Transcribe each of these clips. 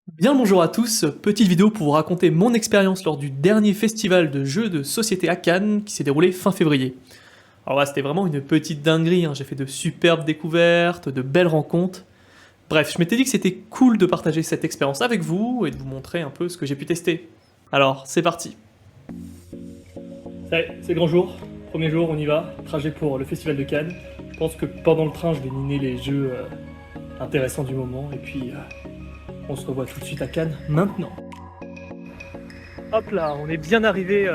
Bien le bonjour à tous, petite vidéo pour vous raconter mon expérience lors du dernier festival de jeux de société à Cannes qui s'est déroulé fin février. Alors là c'était vraiment une petite dinguerie, j'ai fait de superbes découvertes, de belles rencontres. Bref, je m'étais dit que c'était cool de partager cette expérience avec vous et de vous montrer un peu ce que j'ai pu tester. Alors c'est parti. Ça y est, c'est le grand jour, premier jour on y va, trajet pour le festival de Cannes. Je pense que pendant le train je vais miner les jeux intéressants du moment et puis on se revoit tout de suite à Cannes maintenant. Hop là, on est bien arrivé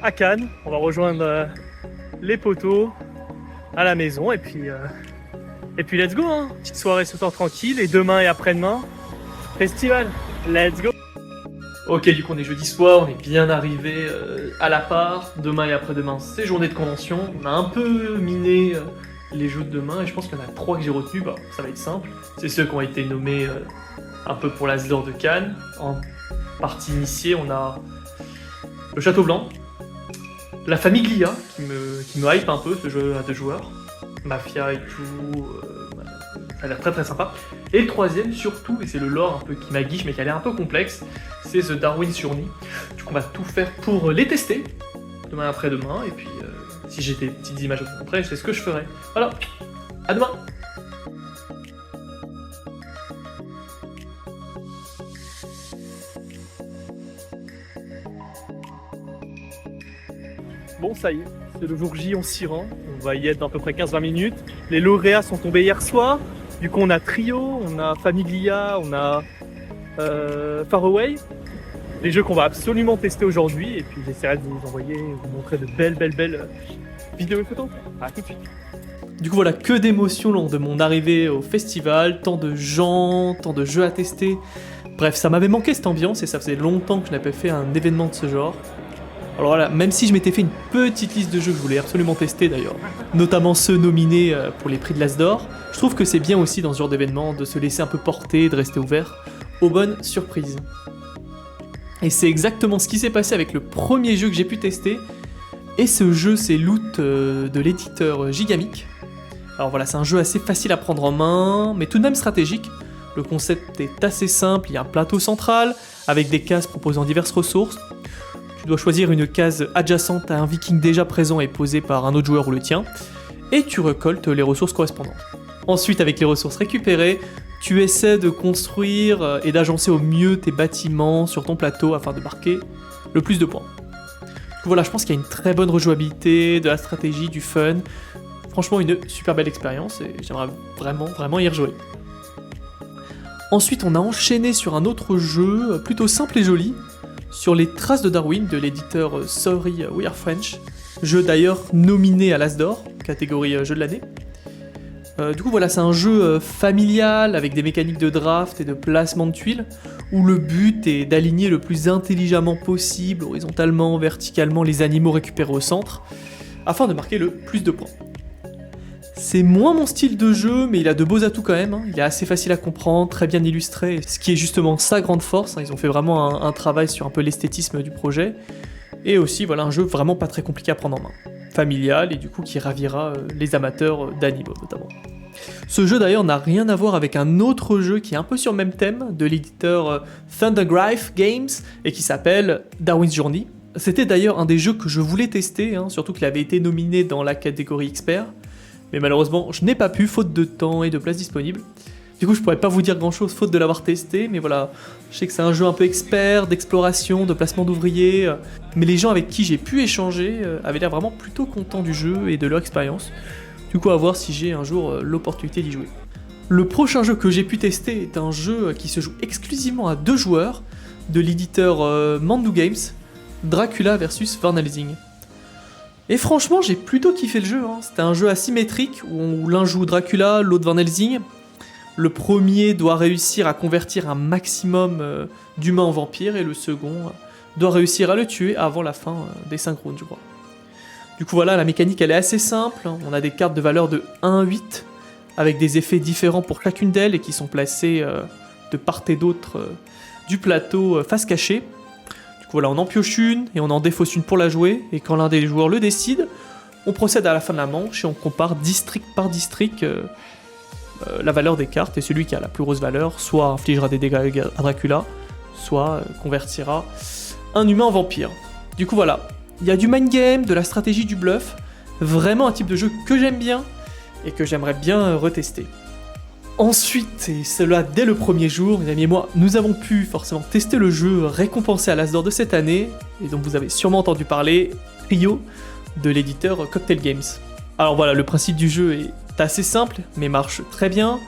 à Cannes. On va rejoindre les poteaux à la maison et puis let's go, hein. Petite soirée ce soir tranquille et demain et après-demain, festival. Let's go. Ok, du coup on est jeudi soir, on est bien arrivé à l'appart. Demain et après-demain, c'est journée de convention. On a un peu miné les jeux de demain et je pense qu'il y en a 3 que j'ai retenus. Bah, ça va être simple. C'est ceux qui ont été nommés un peu pour l'As d'or de Cannes. En partie initiée, on a le Château Blanc, la Famiglia qui me hype un peu, ce jeu à 2 joueurs, Mafia et tout, ça a l'air très très sympa. Et le troisième surtout, et c'est le lore un peu qui m'aguiche mais qui a l'air un peu complexe, c'est The Darwin's Journey. Du coup on va tout faire pour les tester, demain après-demain, et puis si j'ai des petites images à vous montrer, je sais ce que je ferai. Voilà, à demain. Bon, ça y est, c'est le jour J, on s'y rend. On va y être dans à peu près 15-20 minutes. Les lauréats sont tombés hier soir. Du coup, on a Trio, on a Famiglia, on a Faraway. Des jeux qu'on va absolument tester aujourd'hui. Et puis, j'essaierai de vous envoyer, vous montrer de belles vidéos et photos. À tout de suite. Du coup, voilà, que d'émotions lors de mon arrivée au festival. Tant de gens, tant de jeux à tester. Bref, ça m'avait manqué cette ambiance et ça faisait longtemps que je n'avais pas fait un événement de ce genre. Alors voilà, même si je m'étais fait une petite liste de jeux que je voulais absolument tester d'ailleurs, notamment ceux nominés pour les prix de l'As d'or, je trouve que c'est bien aussi dans ce genre d'événement de se laisser un peu porter, de rester ouvert aux bonnes surprises. Et c'est exactement ce qui s'est passé avec le premier jeu que j'ai pu tester, et ce jeu c'est Loot de l'éditeur Gigamic. Alors voilà, c'est un jeu assez facile à prendre en main, mais tout de même stratégique. Le concept est assez simple, il y a un plateau central, avec des cases proposant diverses ressources. Tu dois choisir une case adjacente à un viking déjà présent et posé par un autre joueur ou le tien, et tu récoltes les ressources correspondantes. Ensuite, avec les ressources récupérées, tu essaies de construire et d'agencer au mieux tes bâtiments sur ton plateau afin de marquer le plus de points. Voilà, je pense qu'il y a une très bonne rejouabilité, de la stratégie, du fun. Franchement, une super belle expérience et j'aimerais vraiment y rejouer. Ensuite, on a enchaîné sur un autre jeu plutôt simple et joli, sur les traces de Darwin de l'éditeur Sorry We Are French, jeu d'ailleurs nominé à l'As d'or, catégorie jeu de l'année. Du coup voilà, c'est un jeu familial avec des mécaniques de draft et de placement de tuiles, où le but est d'aligner le plus intelligemment possible, horizontalement, verticalement, les animaux récupérés au centre, afin de marquer le plus de points. C'est moins mon style de jeu, mais il a de beaux atouts quand même. Il est assez facile à comprendre, très bien illustré, ce qui est justement sa grande force. Ils ont fait vraiment un travail sur un peu l'esthétisme du projet. Et aussi, voilà, un jeu vraiment pas très compliqué à prendre en main. Familial, et du coup qui ravira les amateurs d'animaux notamment. Ce jeu d'ailleurs n'a rien à voir avec un autre jeu qui est un peu sur le même thème, de l'éditeur Thundergrife Games, et qui s'appelle Darwin's Journey. C'était d'ailleurs un des jeux que je voulais tester, surtout qu'il avait été nominé dans la catégorie expert. Mais malheureusement, je n'ai pas pu, faute de temps et de place disponible. Du coup, je pourrais pas vous dire grand chose, faute de l'avoir testé, mais voilà, je sais que c'est un jeu un peu expert, d'exploration, de placement d'ouvriers, mais les gens avec qui j'ai pu échanger avaient l'air vraiment plutôt contents du jeu et de leur expérience. Du coup, à voir si j'ai un jour l'opportunité d'y jouer. Le prochain jeu que j'ai pu tester est un jeu qui se joue exclusivement à 2 joueurs, de l'éditeur Mandu Games, Dracula vs Van Helsing. Et franchement, j'ai plutôt kiffé le jeu. C'était un jeu asymétrique où l'un joue Dracula, l'autre Van Helsing. Le premier doit réussir à convertir un maximum d'humains en vampires et le second doit réussir à le tuer avant la fin des 5 rounds, je crois. Du coup, voilà, la mécanique elle est assez simple. On a des cartes de valeur de 1 à 8 avec des effets différents pour chacune d'elles et qui sont placées de part et d'autre du plateau face cachée. Voilà, on en pioche une et on en défausse une pour la jouer, et quand l'un des joueurs le décide, on procède à la fin de la manche et on compare district par district la valeur des cartes, et celui qui a la plus grosse valeur, soit infligera des dégâts à Dracula, soit convertira un humain en vampire. Du coup voilà, il y a du mind game, de la stratégie, du bluff, vraiment un type de jeu que j'aime bien, et que j'aimerais bien retester. Ensuite, et cela dès le premier jour, mes amis et moi, nous avons pu forcément tester le jeu récompensé à l'As d'Or de cette année, et dont vous avez sûrement entendu parler, Trio, de l'éditeur Cocktail Games. Alors voilà, le principe du jeu est assez simple, mais marche très bien.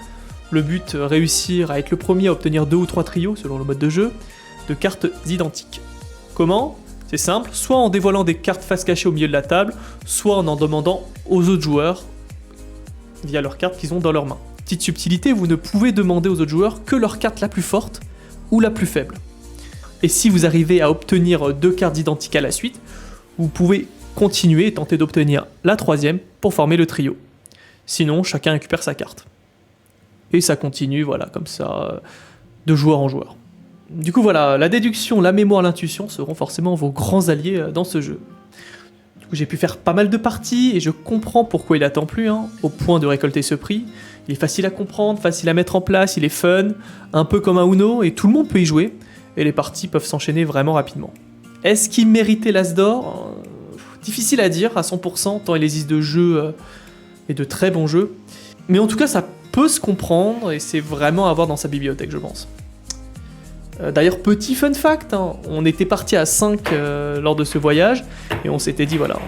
Le but, réussir à être le premier à obtenir 2 ou 3 trios, selon le mode de jeu, de cartes identiques. Comment ? C'est simple, soit en dévoilant des cartes face cachée au milieu de la table, soit en demandant aux autres joueurs, via leurs cartes qu'ils ont dans leurs mains. Petite subtilité, vous ne pouvez demander aux autres joueurs que leur carte la plus forte ou la plus faible. Et si vous arrivez à obtenir 2 cartes identiques à la suite, vous pouvez continuer et tenter d'obtenir la 3e pour former le trio. Sinon, chacun récupère sa carte. Et ça continue, voilà, comme ça, de joueur en joueur. Du coup, voilà, la déduction, la mémoire, l'intuition seront forcément vos grands alliés dans ce jeu. Du coup, j'ai pu faire pas mal de parties et je comprends pourquoi il attend plus, au point de récolter ce prix. Il est facile à comprendre, facile à mettre en place, il est fun, un peu comme un Uno, et tout le monde peut y jouer, et les parties peuvent s'enchaîner vraiment rapidement. Est-ce qu'il méritait l'As d'Or ? Difficile à dire à 100%, tant il existe de jeux et de très bons jeux. Mais en tout cas, ça peut se comprendre, et c'est vraiment à avoir dans sa bibliothèque, je pense. D'ailleurs, petit fun fact, on était parti à 5 lors de ce voyage, et on s'était dit, voilà,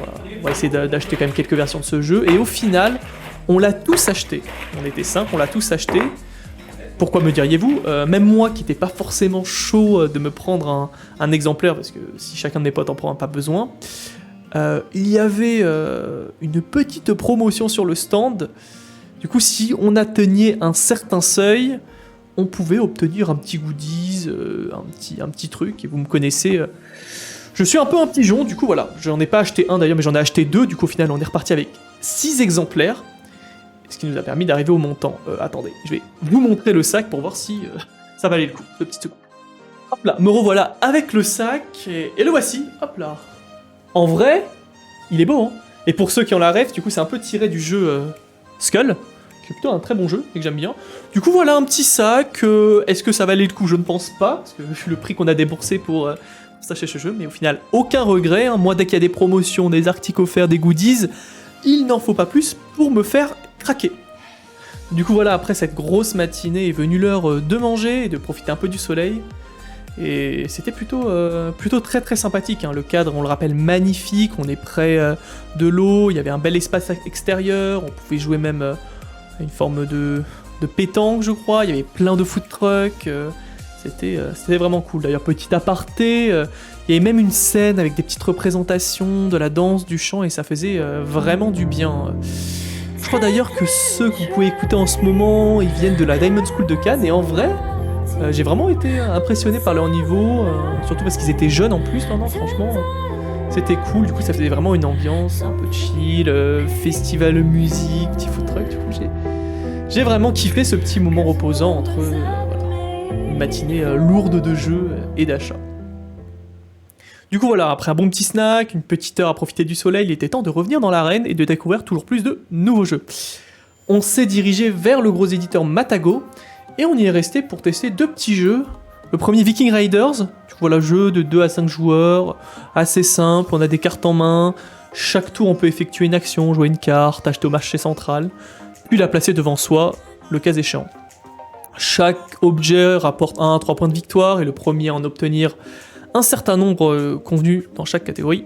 on va essayer d'acheter quand même quelques versions de ce jeu, et au final, on l'a tous acheté. On était 5, on l'a tous acheté. Pourquoi me diriez-vous ? Même moi qui n'étais pas forcément chaud de me prendre un exemplaire, parce que si chacun de mes potes en prend un, pas besoin, il y avait une petite promotion sur le stand. Du coup, si on atteignait un certain seuil, on pouvait obtenir un petit goodies, un petit truc, et vous me connaissez. Je suis un peu un petit pigeon, du coup voilà. J'en ai pas acheté un d'ailleurs, mais j'en ai acheté 2, du coup au final on est reparti avec 6 exemplaires. Ce qui nous a permis d'arriver au montant. Attendez, je vais vous montrer le sac pour voir si ça valait le coup. Le petit second. Hop là, me revoilà avec le sac, et le voici, hop là. En vrai, il est beau, Et pour ceux qui ont la ref, du coup c'est un peu tiré du jeu Skull, qui est plutôt un très bon jeu, et que j'aime bien. Du coup voilà un petit sac, est-ce que ça valait le coup ? Je ne pense pas, parce que vu le prix qu'on a déboursé pour s'acheter ce jeu, mais au final, aucun regret. Moi, dès qu'il y a des promotions, des articles offerts, des goodies, il n'en faut pas plus pour me faire craquer. Du coup voilà, après cette grosse matinée est venue l'heure de manger et de profiter un peu du soleil. Et c'était plutôt très très sympathique, Le cadre, on le rappelle, magnifique, on est près de l'eau, il y avait un bel espace extérieur, on pouvait jouer même à une forme de pétanque, je crois, il y avait plein de food trucks, c'était vraiment cool. D'ailleurs, petit aparté, il y avait même une scène avec des petites représentations de la danse, du chant, et ça faisait vraiment du bien. Je crois d'ailleurs que ceux que vous pouvez écouter en ce moment, ils viennent de la Diamond School de Cannes, et en vrai, j'ai vraiment été impressionné par leur niveau, surtout parce qu'ils étaient jeunes en plus, non, franchement, c'était cool, du coup ça faisait vraiment une ambiance un peu chill, festival de musique, petit food truck, du coup j'ai vraiment kiffé ce petit moment reposant entre une matinée lourde de jeux et d'achats. Du coup voilà, après un bon petit snack, une petite heure à profiter du soleil, il était temps de revenir dans l'arène et de découvrir toujours plus de nouveaux jeux. On s'est dirigé vers le gros éditeur Matago, et on y est resté pour tester 2 petits jeux. Le premier, Viking Raiders, voilà, jeu de 2 à 5 joueurs, assez simple, on a des cartes en main, chaque tour on peut effectuer une action, jouer une carte, acheter au marché central, puis la placer devant soi, le cas échéant. Chaque objet rapporte 1 à 3 points de victoire, et le premier à en obtenir un certain nombre convenu dans chaque catégorie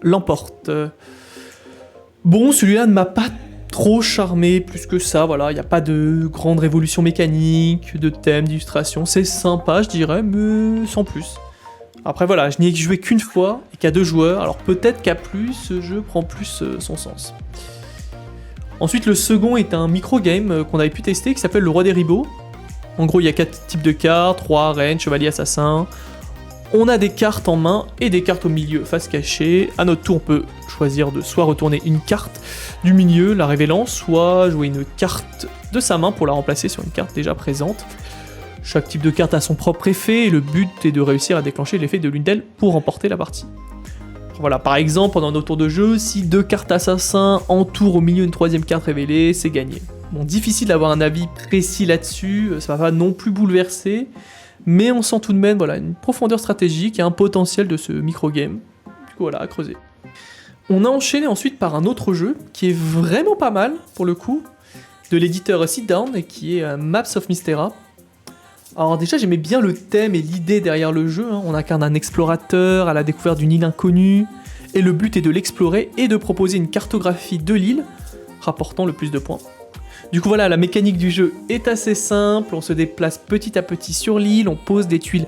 l'emporte. Bon, celui-là ne m'a pas trop charmé plus que ça, voilà, il n'y a pas de grande révolution mécanique, de thème, d'illustration, c'est sympa je dirais, mais sans plus. Après voilà, je n'y ai joué qu'une fois, et qu'à 2 joueurs, alors peut-être qu'à plus, ce jeu prend plus son sens. Ensuite le second est un micro-game qu'on avait pu tester, qui s'appelle le Roi des Ribauds. En gros il y a 4 types de cartes, roi, reine, chevalier, assassin. On a des cartes en main et des cartes au milieu face cachée. À notre tour, on peut choisir de soit retourner une carte du milieu, la révélant, soit jouer une carte de sa main pour la remplacer sur une carte déjà présente. Chaque type de carte a son propre effet, et le but est de réussir à déclencher l'effet de l'une d'elles pour remporter la partie. Voilà, par exemple, pendant nos tours de jeu, si 2 cartes assassins entourent au milieu une 3e carte révélée, c'est gagné. Bon, difficile d'avoir un avis précis là-dessus, ça va pas non plus bouleverser, mais on sent tout de même voilà, une profondeur stratégique et un potentiel de ce microgame. Du coup voilà, à creuser. On a enchaîné ensuite par un autre jeu qui est vraiment pas mal pour le coup, de l'éditeur Sit Down et qui est Maps of Mystera. Alors déjà j'aimais bien le thème et l'idée derrière le jeu, hein. On incarne un explorateur à la découverte d'une île inconnue, et le but est de l'explorer et de proposer une cartographie de l'île, rapportant le plus de points. Du coup voilà, la mécanique du jeu est assez simple, on se déplace petit à petit sur l'île, on pose des tuiles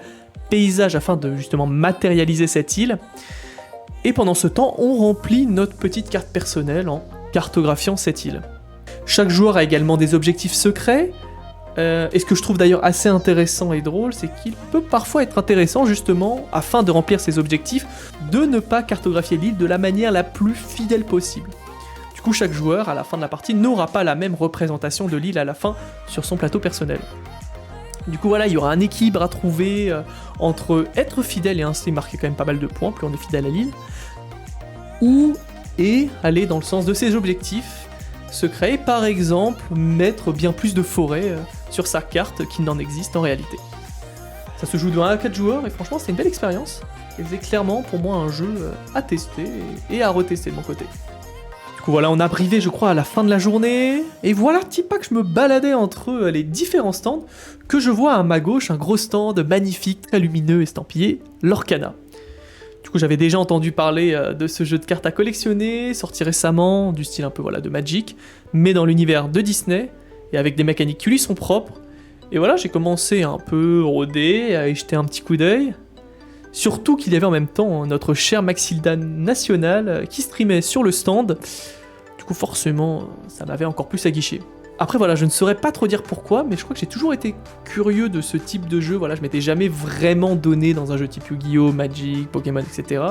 paysages afin de justement matérialiser cette île, et pendant ce temps on remplit notre petite carte personnelle en cartographiant cette île. Chaque joueur a également des objectifs secrets, et ce que je trouve d'ailleurs assez intéressant et drôle, c'est qu'il peut parfois être intéressant justement, afin de remplir ses objectifs, de ne pas cartographier l'île de la manière la plus fidèle possible. Du coup, chaque joueur, à la fin de la partie, n'aura pas la même représentation de l'île à la fin sur son plateau personnel. Du coup, voilà, il y aura un équilibre à trouver entre être fidèle et ainsi marquer quand même pas mal de points, plus on est fidèle à l'île, et aller dans le sens de ses objectifs secrets, par exemple, mettre bien plus de forêts sur sa carte qu'il n'en existe en réalité. Ça se joue de 1 à 4 joueurs, et franchement, c'est une belle expérience. Et c'est clairement, pour moi, un jeu à tester et à retester de mon côté. Du coup voilà, on a arrivé je crois à la fin de la journée, et voilà petit pas que je me baladais entre les différents stands, que je vois à ma gauche un gros stand magnifique, très lumineux, estampillé, Lorcana. Du coup j'avais déjà entendu parler de ce jeu de cartes à collectionner, sorti récemment, du style un peu voilà de Magic, mais dans l'univers de Disney, et avec des mécaniques qui lui sont propres, et voilà j'ai commencé à un peu rôder, à y jeter un petit coup d'œil. Surtout qu'il y avait en même temps notre cher Maxildan National qui streamait sur le stand. Du coup forcément ça m'avait encore plus aguiché. Après voilà, je ne saurais pas trop dire pourquoi, mais je crois que j'ai toujours été curieux de ce type de jeu. Voilà, je m'étais jamais vraiment donné dans un jeu type Yu-Gi-Oh, Magic, Pokémon, etc.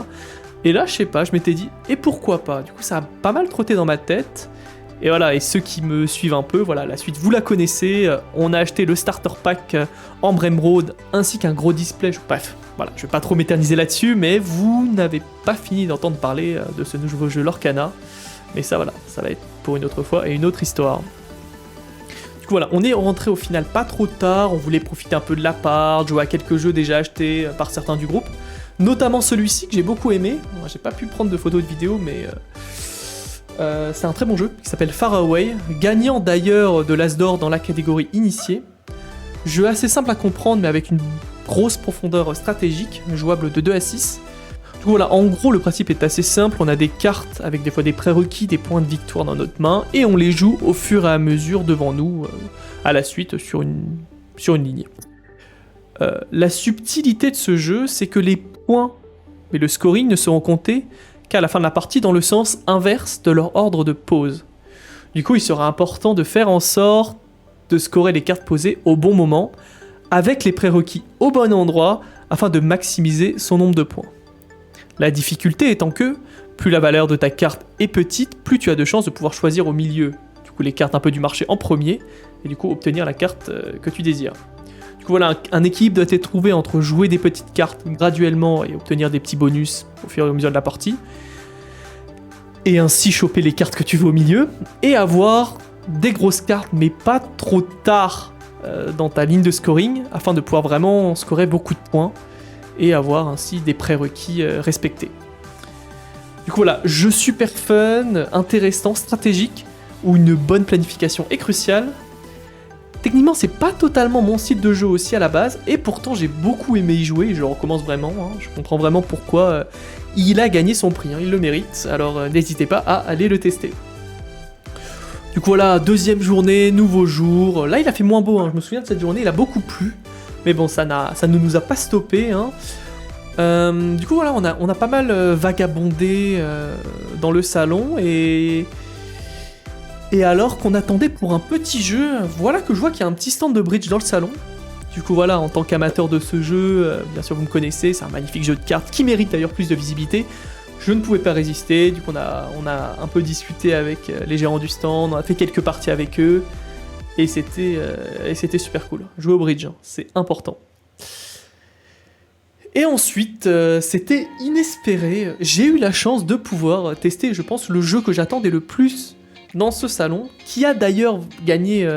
Et là je sais pas, je m'étais dit, et pourquoi pas? Du coup ça a pas mal trotté dans ma tête. Et voilà, et ceux qui me suivent un peu, voilà, la suite vous la connaissez. On a acheté le starter pack Ambre Emerald ainsi qu'un gros display. Bref, voilà, je vais pas trop m'éterniser là-dessus, mais vous n'avez pas fini d'entendre parler de ce nouveau jeu Lorcana. Mais ça voilà, ça va être pour une autre fois et une autre histoire. Du coup voilà, on est rentré au final pas trop tard, on voulait profiter un peu de la part, jouer à quelques jeux déjà achetés par certains du groupe. Notamment celui-ci que j'ai beaucoup aimé. Moi, j'ai pas pu prendre de photos de vidéo, mais... c'est un très bon jeu qui s'appelle Far Away, gagnant d'ailleurs de l'As d'Or dans la catégorie initiée. Jeu assez simple à comprendre mais avec une grosse profondeur stratégique, jouable de 2 à 6. Du coup voilà, en gros le principe est assez simple, on a des cartes avec des fois des prérequis, des points de victoire dans notre main, et on les joue au fur et à mesure devant nous, à la suite sur une ligne. La subtilité de ce jeu, c'est que les points et le scoring ne seront comptés qu'à la fin de la partie dans le sens inverse de leur ordre de pose. Du coup, il sera important de faire en sorte de scorer les cartes posées au bon moment, avec les prérequis au bon endroit, afin de maximiser son nombre de points. La difficulté étant que, plus la valeur de ta carte est petite, plus tu as de chances de pouvoir choisir au milieu, du coup les cartes un peu du marché en premier, et du coup obtenir la carte que tu désires. Du coup voilà, un équilibre doit être trouvé entre jouer des petites cartes graduellement et obtenir des petits bonus au fur et à mesure de la partie, et ainsi choper les cartes que tu veux au milieu, et avoir des grosses cartes mais pas trop tard dans ta ligne de scoring, afin de pouvoir vraiment scorer beaucoup de points, et avoir ainsi des prérequis respectés. Du coup voilà, jeu super fun, intéressant, stratégique, où une bonne planification est cruciale. Techniquement c'est pas totalement mon style de jeu aussi à la base, et pourtant j'ai beaucoup aimé y jouer, et je le recommence vraiment, hein. Je comprends vraiment pourquoi il a gagné son prix, hein. Il le mérite, alors n'hésitez pas à aller le tester. Du coup voilà, deuxième journée, nouveau jour, là il a fait moins beau, hein. Je me souviens de cette journée, il a beaucoup plu. Mais bon, ça ne nous a pas stoppé, hein. Du coup, voilà, on a pas mal vagabondé dans le salon, et alors qu'on attendait pour un petit jeu, voilà que je vois qu'il y a un petit stand de bridge dans le salon. Du coup, voilà, en tant qu'amateur de ce jeu, bien sûr vous me connaissez, c'est un magnifique jeu de cartes qui mérite d'ailleurs plus de visibilité. Je ne pouvais pas résister, du coup on a un peu discuté avec les gérants du stand, on a fait quelques parties avec eux. Et c'était super cool. Jouer au bridge, hein, c'est important. Et ensuite, c'était inespéré. J'ai eu la chance de pouvoir tester, je pense, le jeu que j'attendais le plus dans ce salon, qui a d'ailleurs gagné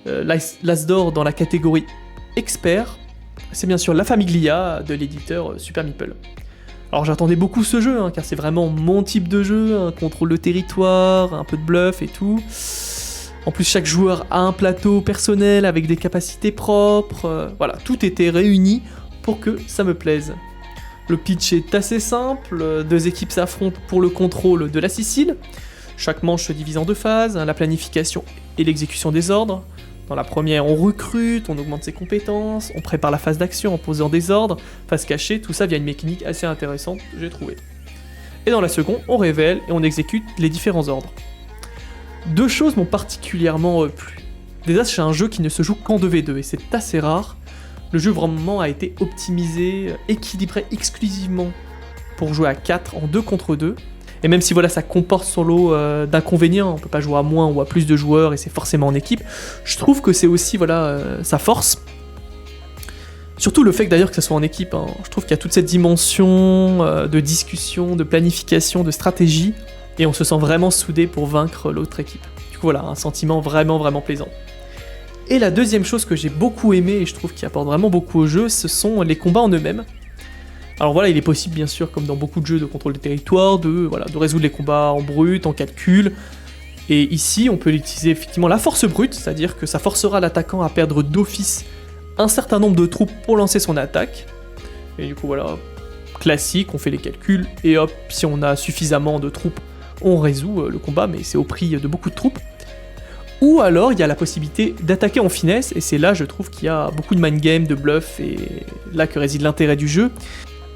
l'As d'or dans la catégorie expert. C'est bien sûr La Famiglia de l'éditeur Super Meeple. Alors j'attendais beaucoup ce jeu, car c'est vraiment mon type de jeu, un contrôle de territoire, un peu de bluff et tout. En plus chaque joueur a un plateau personnel avec des capacités propres, voilà, tout était réuni pour que ça me plaise. Le pitch est assez simple, 2 équipes s'affrontent pour le contrôle de la Sicile. Chaque manche se divise en 2 phases, la planification et l'exécution des ordres. Dans la première, on recrute, on augmente ses compétences, on prépare la phase d'action en posant des ordres, phase cachée, tout ça via une mécanique assez intéressante, j'ai trouvé. Et dans la seconde, on révèle et on exécute les différents ordres. 2 choses m'ont particulièrement plu. Déjà, c'est un jeu qui ne se joue qu'en 2v2 et c'est assez rare. Le jeu vraiment a été optimisé, équilibré exclusivement pour jouer à 4 en 2 contre 2. Et même si voilà, ça comporte son lot d'inconvénients, on peut pas jouer à moins ou à plus de joueurs et c'est forcément en équipe, je trouve que c'est aussi voilà, sa force. Surtout le fait que d'ailleurs que ça soit en équipe, je trouve qu'il y a toute cette dimension de discussion, de planification, de stratégie, et on se sent vraiment soudé pour vaincre l'autre équipe. Du coup voilà, un sentiment vraiment vraiment plaisant. Et la deuxième chose que j'ai beaucoup aimé et je trouve qui apporte vraiment beaucoup au jeu, ce sont les combats en eux-mêmes. Alors voilà, il est possible bien sûr, comme dans beaucoup de jeux de contrôle de territoire, de résoudre les combats en brut, en calcul. Et ici, on peut utiliser effectivement la force brute, c'est-à-dire que ça forcera l'attaquant à perdre d'office un certain nombre de troupes pour lancer son attaque. Et du coup voilà, classique, on fait les calculs, et hop, si on a suffisamment de troupes, on résout le combat, mais c'est au prix de beaucoup de troupes. Ou alors, il y a la possibilité d'attaquer en finesse, et c'est là, je trouve, qu'il y a beaucoup de mind game, de bluff, et là que réside l'intérêt du jeu.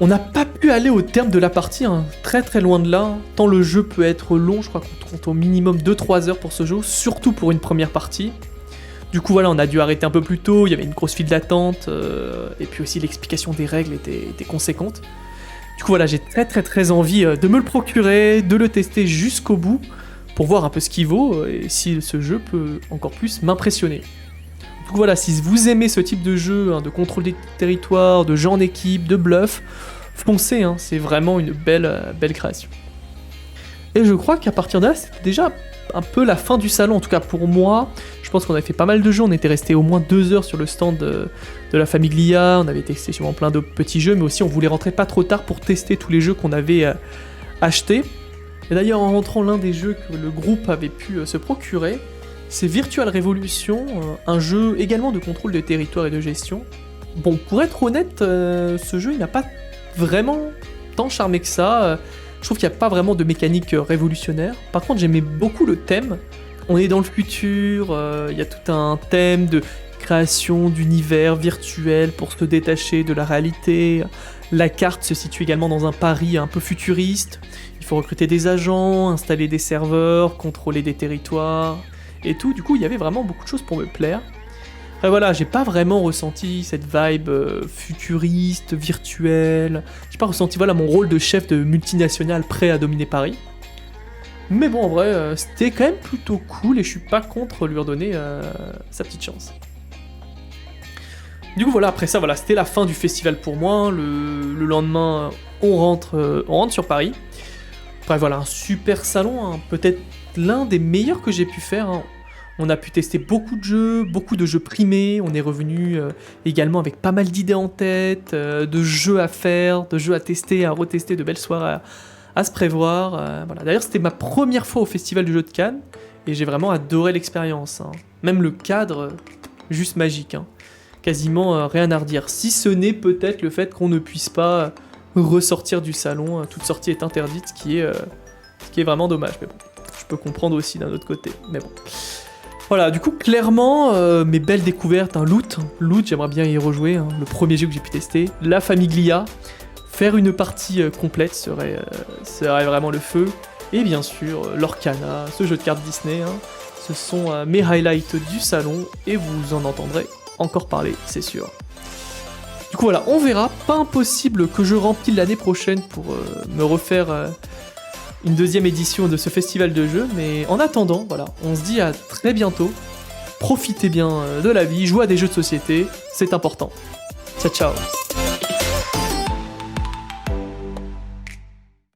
On n'a pas pu aller au terme de la partie, très très loin de là, tant le jeu peut être long, je crois qu'on compte au minimum 2-3 heures pour ce jeu, surtout pour une première partie. Du coup voilà, on a dû arrêter un peu plus tôt, il y avait une grosse file d'attente, et puis aussi l'explication des règles était conséquente. Du coup voilà, j'ai très envie de me le procurer, de le tester jusqu'au bout, pour voir un peu ce qu'il vaut, et si ce jeu peut encore plus m'impressionner. Donc voilà, si vous aimez ce type de jeu, de contrôle des territoires, de jeu en équipe, de bluff, foncez, c'est vraiment une belle création. Et je crois qu'à partir de là, c'était déjà un peu la fin du salon, en tout cas pour moi. Je pense qu'on avait fait pas mal de jeux, on était resté au moins 2 heures sur le stand de la Famiglia, on avait testé sûrement plein de petits jeux, mais aussi on voulait rentrer pas trop tard pour tester tous les jeux qu'on avait achetés. Et d'ailleurs, en rentrant, l'un des jeux que le groupe avait pu se procurer, c'est Virtual Revolution, un jeu également de contrôle de territoire et de gestion. Bon, pour être honnête, ce jeu il n'a pas vraiment tant charmé que ça. Je trouve qu'il n'y a pas vraiment de mécanique révolutionnaire. Par contre, j'aimais beaucoup le thème. On est dans le futur, il y a tout un thème de création d'univers virtuel pour se détacher de la réalité. La carte se situe également dans un Paris un peu futuriste. Il faut recruter des agents, installer des serveurs, contrôler des territoires et tout. Du coup, il y avait vraiment beaucoup de choses pour me plaire. Après voilà, j'ai pas vraiment ressenti cette vibe futuriste, virtuelle. J'ai pas ressenti mon rôle de chef de multinationale prêt à dominer Paris. Mais bon, en vrai, c'était quand même plutôt cool et je suis pas contre lui redonner sa petite chance. Du coup voilà, après ça, c'était la fin du festival pour moi. Le lendemain, on rentre sur Paris. Après voilà, un super salon, peut-être l'un des meilleurs que j'ai pu faire. On a pu tester beaucoup de jeux primés, on est revenu également avec pas mal d'idées en tête, de jeux à faire, de jeux à tester, à retester, de belles soirées à se prévoir. Voilà. D'ailleurs, c'était ma première fois au Festival du jeu de Cannes, et j'ai vraiment adoré l'expérience. Même le cadre, juste magique. Quasiment rien à redire, si ce n'est peut-être le fait qu'on ne puisse pas ressortir du salon, toute sortie est interdite, ce qui est vraiment dommage, mais bon, je peux comprendre aussi d'un autre côté, mais bon. Voilà, du coup, clairement, mes belles découvertes, Loot, j'aimerais bien y rejouer, le premier jeu que j'ai pu tester, La Famiglia, faire une partie complète serait vraiment le feu, et bien sûr, Lorcana, ce jeu de cartes Disney, ce sont mes highlights du salon, et vous en entendrez encore parler, c'est sûr. Du coup voilà, on verra, pas impossible que je rempile l'année prochaine pour me refaire une deuxième édition de ce festival de jeux, mais en attendant, voilà, on se dit à très bientôt, profitez bien de la vie, jouez à des jeux de société, c'est important. Ciao ciao.